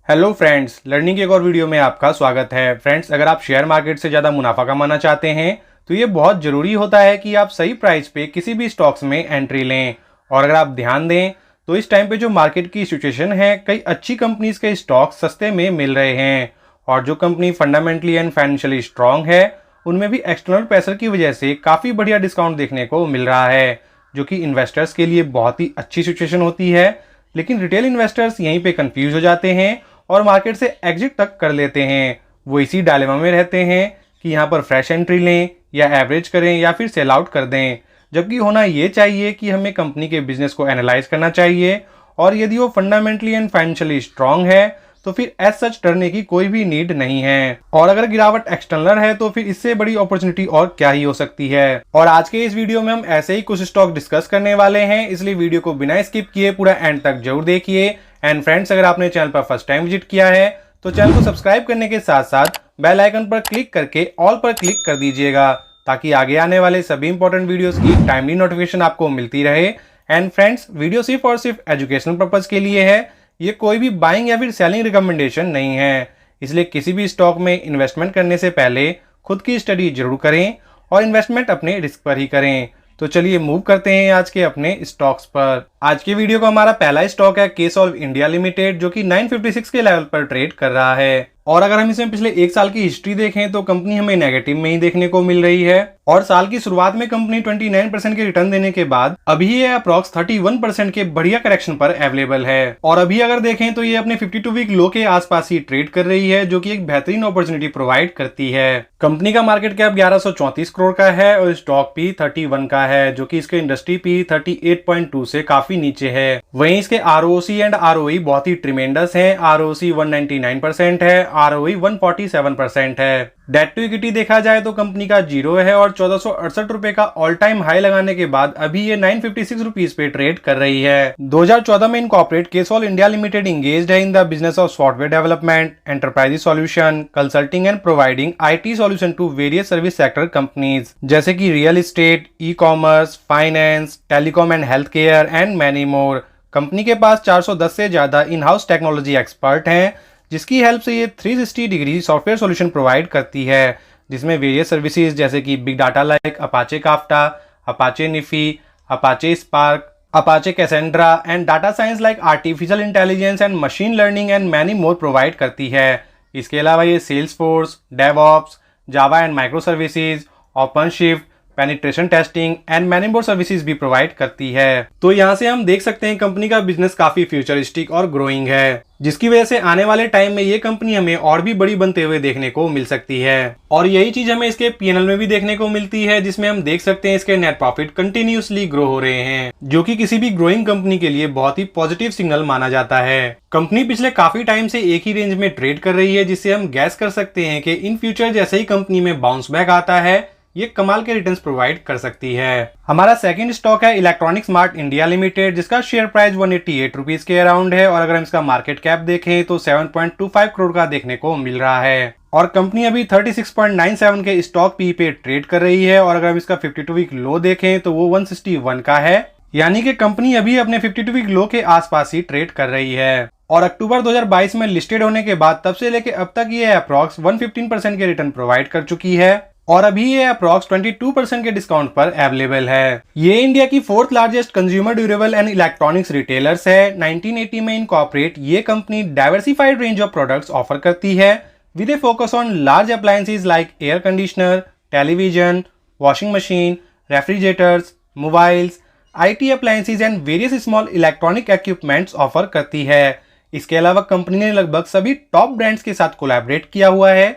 Hello friends, learning के एक और वीडियो में आपका स्वागत है। फ्रेंड्स, अगर आप शेयर मार्केट से ज़्यादा मुनाफा कमाना चाहते हैं तो ये बहुत ज़रूरी होता है कि आप सही प्राइस पे किसी भी स्टॉक्स में एंट्री लें। और अगर आप ध्यान दें तो इस टाइम पे जो मार्केट की सिचुएशन है, कई अच्छी कंपनीज के स्टॉक सस्ते में मिल रहे हैं और जो company fundamentally and financially strong है उनमें भी एक्सटर्नल प्रेशर की वजह से काफ़ी बढ़िया डिस्काउंट देखने को मिल रहा है, जो कि इन्वेस्टर्स के लिए बहुत ही अच्छी सिचुएशन होती है। लेकिन रिटेल इन्वेस्टर्स यहीं पे कंफ्यूज हो जाते हैं और मार्केट से एग्जिट तक कर लेते हैं। वो इसी डायलेमा में रहते हैं कि यहाँ पर फ्रेश एंट्री लें या एवरेज करें या फिर सेल आउट कर दें, जबकि होना ये चाहिए कि हमें कंपनी के बिजनेस को एनालाइज करना चाहिए और यदि वो फंडामेंटली एंड फाइनेंशियली स्ट्रांग है तो फिर एज सच डरने की कोई भी नीड नहीं है। और अगर गिरावट एक्सटर्नल है तो फिर इससे बड़ी अपॉर्चुनिटी और क्या ही हो सकती है। और आज के इस वीडियो में हम ऐसे ही कुछ स्टॉक डिस्कस करने वाले हैं, इसलिए वीडियो को बिना स्किप किए पूरा एंड तक जरूर देखिए। एंड फ्रेंड्स, अगर आपने चैनल पर फर्स्ट टाइम विजिट किया है तो चैनल को सब्सक्राइब करने के साथ साथ बेल आइकन पर क्लिक करके ऑल पर क्लिक कर दीजिएगा, ताकि आगे आने वाले सभी इंपॉर्टेंट वीडियोस की टाइमली नोटिफिकेशन आपको मिलती रहे। एंड फ्रेंड्स, वीडियो सिर्फ और सिर्फ एजुकेशनल पर्पज के लिए है, ये कोई भी बाइंग या फिर सेलिंग रिकमेंडेशन नहीं है। इसलिए किसी भी स्टॉक में इन्वेस्टमेंट करने से पहले खुद की स्टडी जरूर करें और इन्वेस्टमेंट अपने रिस्क पर ही करें। तो चलिए मूव करते हैं आज के अपने स्टॉक्स पर। आज के वीडियो का हमारा पहला स्टॉक है केसॉल्व इंडिया लिमिटेड, जो कि 956 के लेवल पर ट्रेड कर रहा है। और अगर हम इसमें पिछले एक साल की हिस्ट्री देखें तो कंपनी हमें नेगेटिव में ही देखने को मिल रही है और साल की शुरुआत में कंपनी 29% के रिटर्न देने के बाद अभी ये अप्रॉक्स 31% के बढ़िया करेक्शन पर अवेलेबल है। और अभी अगर देखें तो ये अपने 52 वीक लो के आसपास ही ट्रेड कर रही है, जो कि एक बेहतरीन अपॉर्चुनिटी प्रोवाइड करती है। कंपनी का मार्केट कैप 1134 करोड़ का है और स्टॉक पी 31 का है, जो कि इसके इंडस्ट्री पी 38.2 से काफी नीचे है। वहीं इसके आरओसी एंड आरओई बहुत ही ट्रिमेंडस है। आरओसी 199% है, आरओई 147% है। डेट टू इक्विटी देखा जाए तो कंपनी का जीरो है और 1468 रुपए का ऑल टाइम हाई लगाने के बाद अभी ये 956 रुपीज पे ट्रेड कर रही है। 2014 में incorporate Ksolve India limited engaged है in the business of software development, enterprise solution, consulting and providing IT solution to various service sector companies जैसे कि real estate, e commerce, finance, telecom and health care and many more. Company के पास 410 से ज्यादा in house technology expert हैं, जिसकी help से ये 360 डिग्री सॉफ्टवेयर सॉल्यूशन प्रोवाइड करती है, जिसमें वेरियस सर्विसेज जैसे कि big data like Apache Kafka, Apache NiFi, Apache Spark, Apache Cassandra and data science like artificial intelligence and machine learning and many more provide करती है। इसके अलावा ये Salesforce, DevOps, Java and micro services, OpenShift, penetration testing and many more services भी provide करती है। तो यहाँ से हम देख सकते हैं कंपनी का बिजनेस काफी फ्यूचरिस्टिक और ग्रोइंग है, जिसकी वजह से आने वाले टाइम में ये कंपनी हमें और भी बड़ी बनते हुए देखने को मिल सकती है। और यही चीज हमें इसके पीएनएल में भी देखने को मिलती है, जिसमें हम देख सकते हैं इसके नेट प्रॉफिट कंटिन्यूसली ग्रो हो रहे हैं, जो कि किसी भी ग्रोइंग कंपनी के लिए बहुत ही पॉजिटिव सिग्नल माना जाता है। कंपनी पिछले काफी टाइम से एक ही रेंज में ट्रेड कर रही है, जिससे हम गैस कर सकते हैं कि इन फ्यूचर जैसे ही कंपनी में बाउंस बैक आता है ये कमाल के रिटर्न्स प्रोवाइड कर सकती है। हमारा सेकंड स्टॉक है इलेक्ट्रॉनिक स्मार्ट इंडिया लिमिटेड, जिसका शेयर प्राइस 188 रुपीज के अराउंड है और अगर हम इसका मार्केट कैप देखें तो 7.25 करोड़ का देखने को मिल रहा है। और कंपनी अभी 36.97 के स्टॉक पी पे ट्रेड कर रही है और अगर हम इसका 52 वीक लो देखें तो वो 161 का है, यानी कि कंपनी अभी अपने 52 वीक लो के आसपास ही ट्रेड कर रही है। और अक्टूबर 2022 में लिस्टेड होने के बाद तब से लेके अब तक ये अप्रॉक्स 115% के रिटर्न प्रोवाइड कर चुकी है और अभी ये अप्रॉक्स 22% के डिस्काउंट पर अवेलेबल है। ये इंडिया की fourth largest consumer durable and electronics retailers है। 1980 में इनकॉर्पोरेट ये company diversified range of products offer करती है with A focus on large appliances like air conditioner, television, washing machine, refrigerators, mobiles, IT appliances and various small electronic equipments offer करती है। इसके अलावा company ने लगभग सभी टॉप ब्रांड्स के साथ कोलैबोरेट किया हुआ है,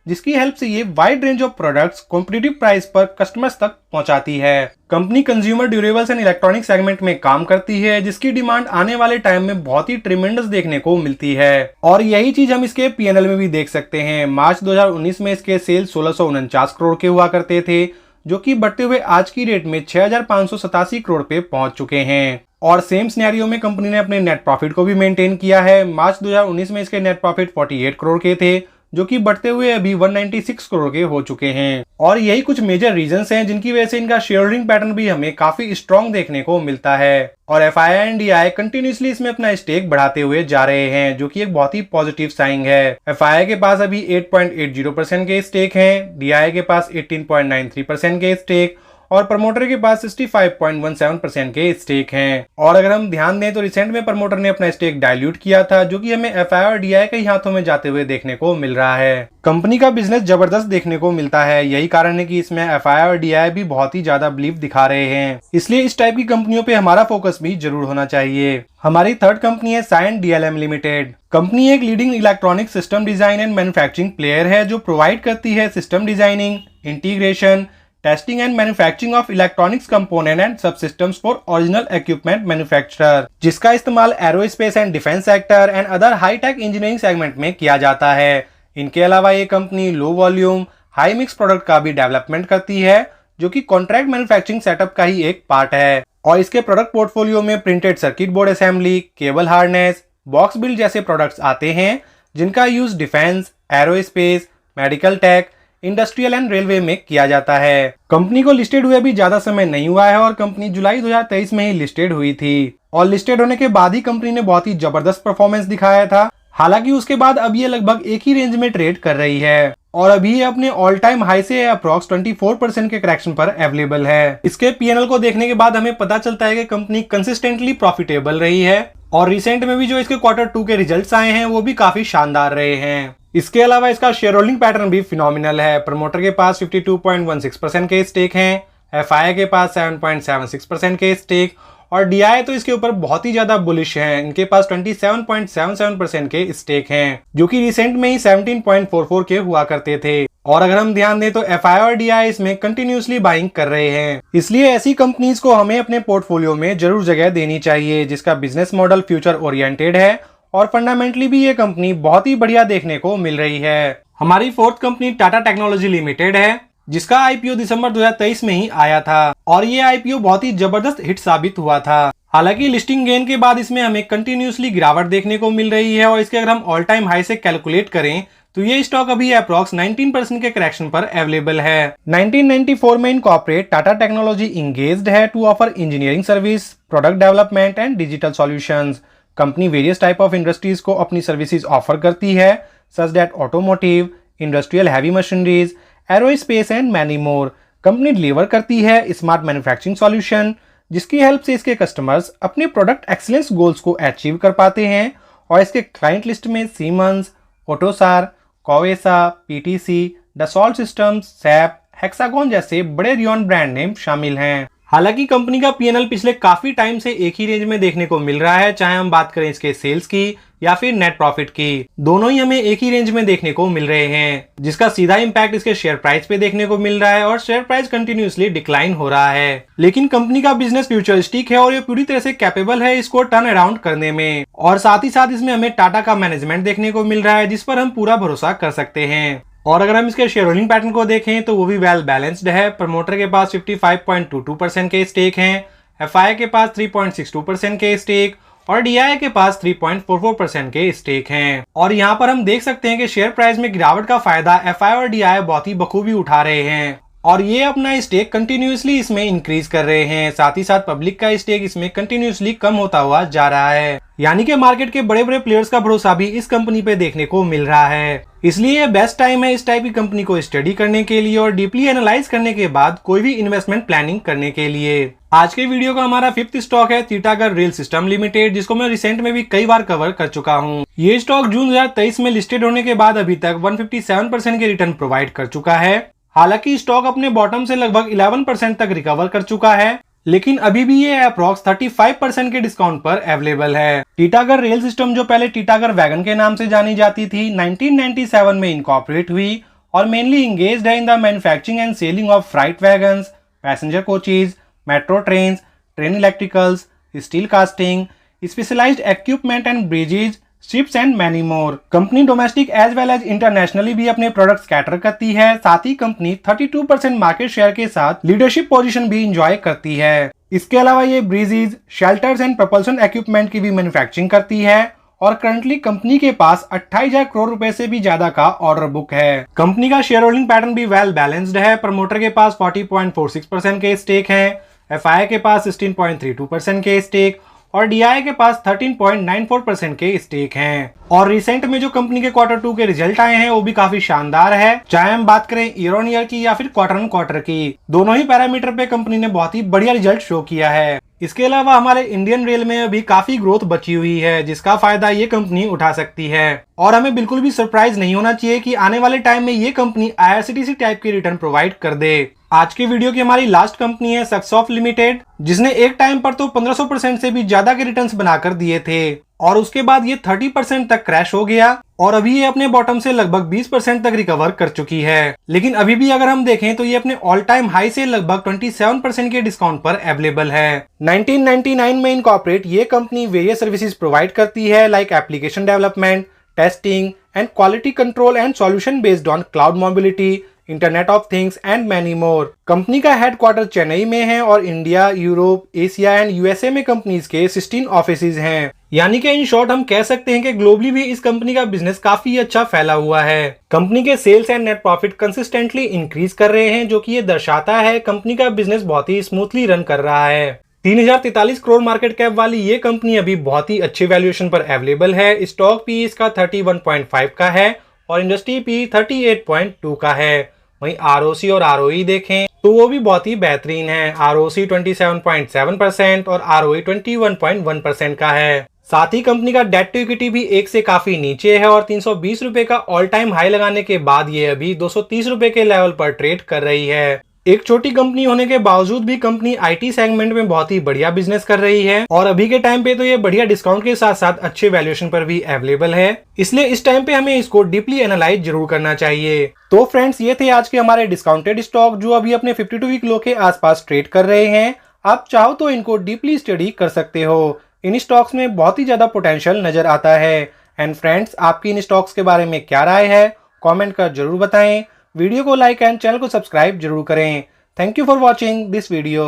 जिसकी हेल्प से ये wide range of products competitive price पर कस्टमर्स तक पहुंचाती है। Company consumer durables and electronic segment में काम करती है, जिसकी डिमांड आने वाले टाइम में बहुत ही ट्रिमेंडस देखने को मिलती है और यही चीज हम इसके पीएनएल में भी देख सकते हैं। मार्च 2019 में इसके सेल्स 1649 करोड़ के हुआ करते थे, जो कि बढ़ते हुए आज की डेट में 6587 करोड़ पे पहुंच चुके हैं। और सेम सिनेरियो में कंपनी ने अपने नेट प्रॉफिट को भी मेंटेन किया है। मार्च 2019 में इसके नेट प्रॉफिट 48 करोड़ के थे, जो कि बढ़ते हुए अभी 196 करोड़ के हो चुके हैं। और यही कुछ मेजर रीजंस हैं जिनकी वजह से इनका शेयर होल्डिंग पैटर्न भी हमें काफी स्ट्रॉन्ग देखने को मिलता है। और FII एंड DI कंटिन्यूसली इसमें अपना स्टेक बढ़ाते हुए जा रहे हैं, जो कि एक बहुत ही पॉजिटिव साइन है। FII के पास अभी 8.80% के स्टेक हैं, DI के पास 18.93% के स्टेक और प्रमोटर के पास 65.17% के स्टेक हैं। और अगर हम ध्यान दें तो रिसेंट में प्रमोटर ने अपना स्टेक डाइल्यूट किया था, जो कि हमें FII और DI के ही हाथों में जाते हुए देखने को मिल रहा है। कंपनी का बिजनेस जबरदस्त देखने को मिलता है, यही कारण है कि इसमें FII और DI भी बहुत ही ज्यादा बिलीव दिखा रहे हैं। इसलिए इस टाइप की कंपनियों पे हमारा फोकस भी जरूर होना चाहिए। हमारी थर्ड कंपनी है सायंट DLM लिमिटेड। कंपनी एक leading electronic system design and manufacturing player है, जो प्रोवाइड करती है system designing, integration, testing and manufacturing of electronics component and subsystems for original equipment manufacturer, जिसका इस्तेमाल aerospace and defence sector and other high tech engineering segment में किया जाता है। इनके अलावा ये company low volume high mix product का भी डेवलपमेंट करती है, जो कि कॉन्ट्रैक्ट मैन्युफैक्चरिंग सेटअप का ही एक पार्ट है। और इसके प्रोडक्ट पोर्टफोलियो में printed circuit board assembly, cable harness, box build जैसे प्रोडक्ट्स आते हैं, जिनका use defence, aerospace, medical take, industrial and railway में किया जाता है। कंपनी को लिस्टेड हुए भी ज्यादा समय नहीं हुआ है और कंपनी जुलाई 2023 में ही लिस्टेड हुई थी। और लिस्टेड होने के बाद ही कंपनी ने बहुत ही जबरदस्त परफॉर्मेंस दिखाया था। हालांकि उसके बाद अब ये लगभग एक ही रेंज में ट्रेड कर रही है और अभी ये अपने ऑल टाइम हाई से अप्रॉक्स 24% के करेक्शन पर अवेलेबल है। इसके P&L को देखने के बाद हमें पता चलता है कि कंपनी कंसिस्टेंटली प्रॉफिटेबल रही है और रिसेंट में भी जो इसके Q2 के रिजल्ट्स आए हैं वो भी काफी शानदार रहे हैं। इसके अलावा इसका शेयर होल्डिंग पैटर्न भी फिनोमिनल है। प्रमोटर के पास 52.16% के स्टेक हैं, FII के पास 7.76% के स्टेक और DI तो इसके ऊपर बहुत ही ज्यादा बुलिश हैं। इनके पास 27.77% के स्टेक हैं, जो कि रिसेंट में ही 17.44 के हुआ करते थे। और अगर हम ध्यान दें तो FII और DI इसमें कंटिन्यूसली बाइंग कर रहे हैं। इसलिए ऐसी कंपनीज को हमें अपने पोर्टफोलियो में जरूर जगह देनी चाहिए, जिसका बिजनेस मॉडल फ्यूचर ओरिएंटेड है और फंडामेंटली भी ये कंपनी बहुत ही बढ़िया देखने को मिल रही है। हमारी fourth company Tata technology limited है, जिसका IPO दिसंबर 2023 में ही आया था और ये IPO बहुत ही जबरदस्त हिट साबित हुआ था। हालांकि लिस्टिंग गेन के बाद इसमें हमें कंटिन्यूसली गिरावट देखने को मिल रही है और इसके अगर हम ऑल टाइम हाई से कैलकुलेट करें तो ये स्टॉक अभी अप्रॉक्स 19% के करेक्शन पर अवेलेबल है। 1994 में इनकॉर्पोरेट टाटा टेक्नोलॉजी इंगेज्ड है to offer engineering service, product development and digital solutions. Company various type of industries को अपनी सर्विसेज ऑफर करती है, such that automotive, industrial heavy machineries, aerospace and many more. Company deliver करती है smart manufacturing solution, जिसकी help से इसके customers अपने प्रोडक्ट एक्सीलेंस गोल्स को अचीव कर पाते हैं। और इसके क्लाइंट लिस्ट में Siemens, AUTOSAR, COVESA, PTC, Dassault systems, SAP, hexagon जैसे बड़े रियॉन ब्रांड नेम शामिल हैं। हालांकि कंपनी का P&L पिछले काफी टाइम से एक ही रेंज में देखने को मिल रहा है, चाहे हम बात करें इसके सेल्स की या फिर नेट प्रॉफिट की। दोनों ही हमें एक ही रेंज में देखने को मिल रहे हैं, जिसका सीधा इंपैक्ट इसके शेयर प्राइस पे देखने को मिल रहा है और शेयर प्राइस कंटिन्यूसली डिक्लाइन हो रहा है। लेकिन कंपनी का बिजनेस फ्यूचरिस्टिक है और ये पूरी तरह से कैपेबल है इसको टर्न अराउंड करने में। और साथ ही साथ इसमें हमें टाटा का मैनेजमेंट देखने को मिल रहा है, जिस पर हम पूरा भरोसा कर सकते हैं। और अगर हम इसके शेयर होल्डिंग पैटर्न को देखें तो वो भी वेल बैलेंस्ड है। प्रमोटर के पास 55.22% के स्टेक हैं, FII के पास 3.62% के स्टेक और DI के पास 3.44% के स्टेक हैं। और यहाँ पर हम देख सकते हैं कि शेयर प्राइस में गिरावट का फायदा FII और DI बहुत ही बखूबी उठा रहे हैं और ये अपना स्टेक कंटिन्यूसली इसमें इंक्रीज कर रहे हैं। साथ ही साथ पब्लिक का स्टेक इसमें कंटिन्यूसली कम होता हुआ जा रहा है, यानी कि मार्केट के बड़े बड़े प्लेयर्स का भरोसा भी इस कंपनी पे देखने को मिल रहा है। इसलिए ये बेस्ट टाइम है इस टाइप की कंपनी को स्टडी करने के लिए और डीपली एनालाइज करने के बाद कोई भी इन्वेस्टमेंट प्लानिंग करने के लिए। आज के वीडियो का हमारा 5th स्टॉक है टीटागढ़ रेल सिस्टम लिमिटेड, जिसको मैं रिसेंट में भी कई बार कवर कर चुका हूँ। ये स्टॉक जून 2023 में लिस्टेड होने के बाद अभी तक 157% के रिटर्न प्रोवाइड कर चुका है। हालांकि स्टॉक अपने बॉटम से लगभग 11% तक रिकवर कर चुका है, लेकिन अभी भी ये अप्रॉक्स 35% के डिस्काउंट पर अवेलेबल है। टीटागढ़ रेल सिस्टम, जो पहले टीटागढ़ वैगन के नाम से जानी जाती थी, 1997 में इनकॉर्पोरेट हुई और मेनली इंगेज्ड है in the manufacturing and selling of freight wagons, passenger coaches, metro trains, train electricals, steel casting, specialised equipment and bridges, ships and many more. Company domestic as well as internationally भी अपने products cater करती है। साथ ही company 32% market share के साथ leadership position भी enjoy करती है। इसके अलावा ये bridges, shelters and propulsion equipment की भी मैन्युफैक्चरिंग करती है और करंटली कंपनी के पास 28,000 करोड़ रुपए से भी ज्यादा का ऑर्डर बुक है। कंपनी का शेयर होल्डिंग पैटर्न भी वेल बैलेंस्ड है। प्रमोटर के पास 40.46% के स्टेक हैं, एफआई के पास 16.32% के स्टेक और डीआई के पास 13.94% के स्टेक हैं। और रिसेंट में जो कंपनी के Q2 के रिजल्ट आए हैं वो भी काफी शानदार है, चाहे हम बात करें ईयर ऑन ईयर की या फिर क्वार्टर ऑन क्वार्टर की। दोनों ही पैरामीटर पे कंपनी ने बहुत ही बढ़िया रिजल्ट शो किया है। इसके अलावा हमारे इंडियन रेल में अभी काफी ग्रोथ बची हुई है, जिसका फायदा ये कंपनी उठा सकती है। और हमें बिल्कुल भी सरप्राइज नहीं होना चाहिए कि आने वाले टाइम में ये कंपनी आईआरसीटीसी टाइप की रिटर्न प्रोवाइड कर दे। आज के वीडियो की हमारी लास्ट कंपनी है सक्सॉफ्ट लिमिटेड, जिसने एक टाइम पर तो 1500% से भी ज्यादा के रिटर्न्स बनाकर दिए थे और उसके बाद ये 30% तक क्रैश हो गया और अभी ये अपने बॉटम से लगभग 20% तक रिकवर कर चुकी है। लेकिन अभी भी अगर हम देखें तो ये अपने ऑल टाइम हाई से लगभग 27% के डिस्काउंट पर अवेलेबल है। 1999 में इनकॉर्पोरेट ये कंपनी वेरियस सर्विसेज प्रोवाइड करती है, like application development, testing and quality control and solution based on cloud mobility, internet of things and many more. Company का हेडक्वार्टर चेन्नई में है और India, Europe, Asia and USA में companies के 16 offices हैं। यानी कि इन शॉर्ट हम कह सकते हैं कि ग्लोबली भी इस कंपनी का बिजनेस काफी अच्छा फैला हुआ है। कंपनी के sales and net profit consistently increase कर रहे हैं, जो कि ये दर्शाता है कंपनी का बिजनेस बहुत ही स्मूथली रन कर रहा है। 3043 करोड़ मार्केट कैप वाली ये कंपनी अभी बहुत ही अच्छे वैल्यूएशन पर अवेलेबल है। स्टॉक पी इसका 31.5 का है और इंडस्ट्री पी 38.2 का है। वहीं आरओसी और आरओई देखें तो वो भी बहुत ही बेहतरीन है। आरओसी 27.7% और आरओई 21.1% का है। साथ ही कंपनी का डेट टू इक्विटी भी 1 से काफी नीचे है और 320 रुपए का ऑल टाइम हाई लगाने के बाद ये अभी 230 रुपए के लेवल पर ट्रेड कर रही है। एक छोटी कंपनी होने के बावजूद भी कंपनी आईटी सेगमेंट में बहुत ही बढ़िया बिजनेस कर रही है और अभी के टाइम पे तो ये बढ़िया डिस्काउंट के साथ साथ अच्छे वैल्यूएशन पर भी अवेलेबल है। इसलिए इस टाइम पे हमें इसको डीपली एनालाइज जरूर करना चाहिए। तो फ्रेंड्स, ये थे आज के हमारे डिस्काउंटेड स्टॉक जो अभी अपने 52 वीक लो के आसपास ट्रेड कर रहे हैं। आप चाहो तो इनको डीपली स्टडी कर सकते हो। इन स्टॉक्स में बहुत ही ज्यादा पोटेंशियल नजर आता है। एंड फ्रेंड्स, आपकी इन स्टॉक्स के बारे में क्या राय है, कमेंट कर जरूर बताएं। वीडियो को लाइक एंड चैनल को सब्सक्राइब जरूर करें। Thank you for watching this video.